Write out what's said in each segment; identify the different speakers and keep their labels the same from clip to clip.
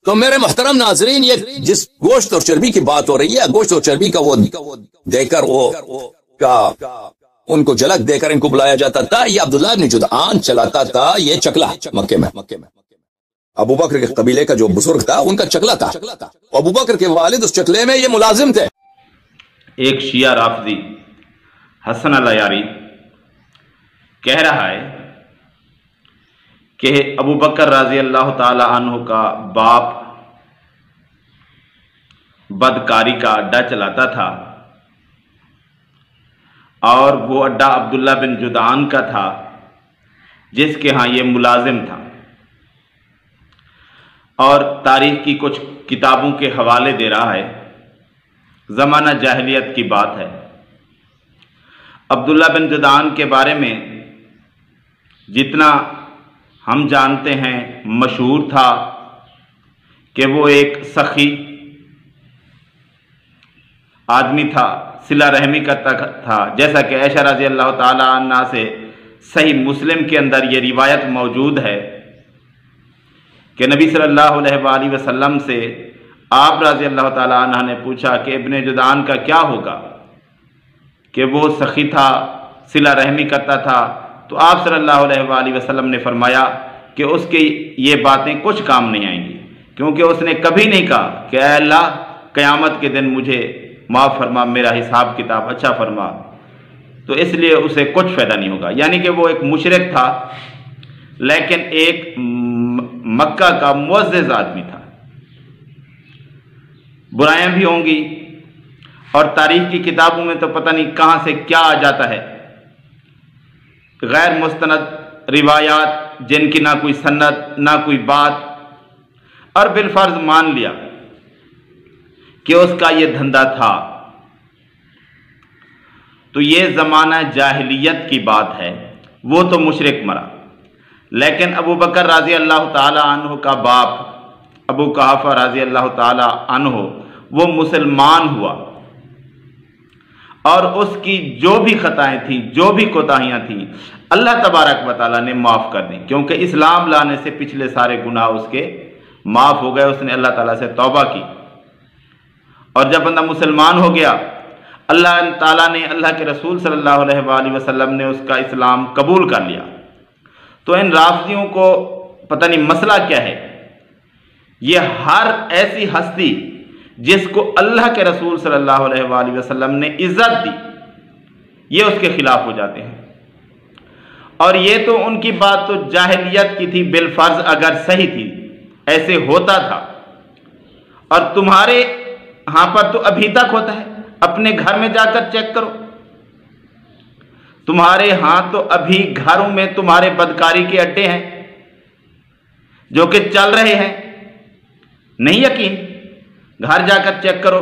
Speaker 1: تو میرے محترم ناظرین، یہ جس گوشت اور چربی کی بات ہو رہی ہے، گوشت اور چربی کا وہ دے کر ان کو جھلک دے کر ان کو بلایا جاتا تھا، یہ عبداللہ بن جدعان چلاتا تھا یہ چکلا مکے میں۔ ابو بکر کے قبیلے کا جو بزرگ تھا ان کا چکلا تھا، ابو بکر کے والد اس چکلے میں یہ ملازم تھے۔
Speaker 2: ایک شیعہ رافضی حسن العیاری کہہ رہا ہے کہ ابو بکر رضی اللہ تعالی عنہ کا باپ بدکاری کا اڈا چلاتا تھا اور وہ اڈا عبداللہ بن جدعان کا تھا جس کے ہاں یہ ملازم تھا، اور تاریخ کی کچھ کتابوں کے حوالے دے رہا ہے، زمانہ جاہلیت کی بات ہے۔ عبداللہ بن جدعان کے بارے میں جتنا ہم جانتے ہیں مشہور تھا کہ وہ ایک سخی آدمی تھا، صلہ رحمی کرتا تھا، جیسا کہ عائشہ رضی اللہ تعالی عنہا سے صحیح مسلم کے اندر یہ روایت موجود ہے کہ نبی صلی اللہ علیہ وآلہ وسلم سے آپ رضی اللہ تعالی عنہ نے پوچھا کہ ابن جدعان کا کیا ہوگا، کہ وہ سخی تھا، صلہ رحمی کرتا تھا، تو آپ صلی اللہ علیہ وآلہ وسلم نے فرمایا کہ اس کی یہ باتیں کچھ کام نہیں آئیں گی، کیونکہ اس نے کبھی نہیں کہا کہ اے اللہ قیامت کے دن مجھے معاف فرما، میرا حساب کتاب اچھا فرما، تو اس لیے اسے کچھ فائدہ نہیں ہوگا۔ یعنی کہ وہ ایک مشرک تھا لیکن ایک مکہ کا معزز آدمی تھا۔ برائیاں بھی ہوں گی اور تاریخ کی کتابوں میں تو پتہ نہیں کہاں سے کیا آ جاتا ہے، غیر مستند روایات جن کی نہ کوئی سند نہ کوئی بات، اور بالفرض مان لیا کہ اس کا یہ دھندا تھا، تو یہ زمانہ جاہلیت کی بات ہے، وہ تو مشرک مرا۔ لیکن ابو بکر رضی اللہ تعالی عنہ کا باپ ابو قحافہ رضی اللہ تعالی عنہ وہ مسلمان ہوا، اور اس کی جو بھی خطائیں تھیں، جو بھی کوتاہیاں تھیں، اللہ تبارک و تعالیٰ نے معاف کر دیں، کیونکہ اسلام لانے سے پچھلے سارے گناہ اس کے معاف ہو گئے، اس نے اللہ تعالیٰ سے توبہ کی، اور جب بندہ مسلمان ہو گیا، اللہ تعالیٰ نے، اللہ کے رسول صلی اللہ علیہ وآلہ وسلم نے اس کا اسلام قبول کر لیا۔ تو ان رافضیوں کو پتہ نہیں مسئلہ کیا ہے، یہ ہر ایسی ہستی جس کو اللہ کے رسول صلی اللہ علیہ وآلہ وسلم نے عزت دی، یہ اس کے خلاف ہو جاتے ہیں۔ اور یہ تو ان کی بات تو جاہلیت کی تھی، بالفرض اگر صحیح تھی، ایسے ہوتا تھا، اور تمہارے ہاں پر تو ابھی تک ہوتا ہے، اپنے گھر میں جا کر چیک کرو، تمہارے ہاں تو ابھی گھروں میں تمہارے بدکاری کے اڈے ہیں جو کہ چل رہے ہیں، نہیں یقین؟ گھر جا کر چیک کرو،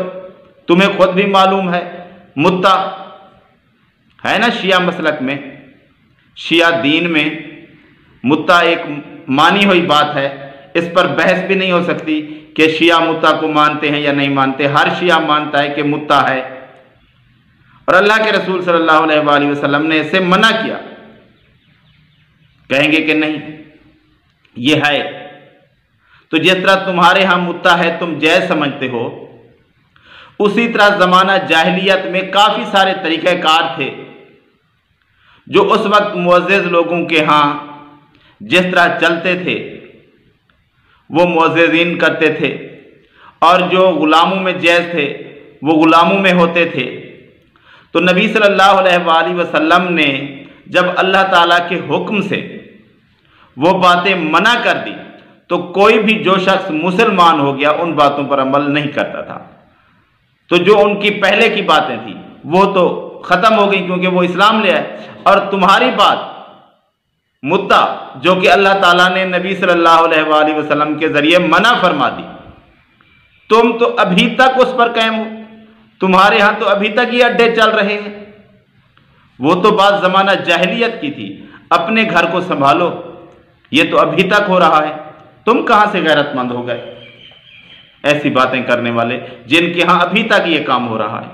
Speaker 2: تمہیں خود بھی معلوم ہے، متع ہے نا شیعہ مسلک میں، شیعہ دین میں متع ایک مانی ہوئی بات ہے، اس پر بحث بھی نہیں ہو سکتی کہ شیعہ متع کو مانتے ہیں یا نہیں مانتے، ہر شیعہ مانتا ہے کہ متع ہے، اور اللہ کے رسول صلی اللہ علیہ وآلہ وسلم نے اسے منع کیا۔ کہیں گے کہ نہیں یہ ہے، تو جس طرح تمہارے ہاں متع ہے تم جائز سمجھتے ہو، اسی طرح زمانہ جاہلیت میں کافی سارے طریقہ کار تھے جو اس وقت معزز لوگوں کے ہاں جس طرح چلتے تھے وہ معززین کرتے تھے، اور جو غلاموں میں جائز تھے وہ غلاموں میں ہوتے تھے۔ تو نبی صلی اللہ علیہ وآلہ وسلم نے جب اللہ تعالیٰ کے حکم سے وہ باتیں منع کر دی تو کوئی بھی جو شخص مسلمان ہو گیا ان باتوں پر عمل نہیں کرتا تھا، تو جو ان کی پہلے کی باتیں تھیں وہ تو ختم ہو گئی کیونکہ وہ اسلام لے آئے، اور تمہاری بات متع جو کہ اللہ تعالیٰ نے نبی صلی اللہ علیہ وآلہ وسلم کے ذریعے منع فرما دی، تم تو ابھی تک اس پر قائم ہو، تمہارے ہاں تو ابھی تک یہ اڈے چل رہے ہیں، وہ تو بات زمانہ جاہلیت کی تھی، اپنے گھر کو سنبھالو، یہ تو ابھی تک ہو رہا ہے، تم کہاں سے غیرت مند ہو گئے ایسی باتیں کرنے والے جن کے ہاں ابھی تک یہ کام ہو رہا ہے۔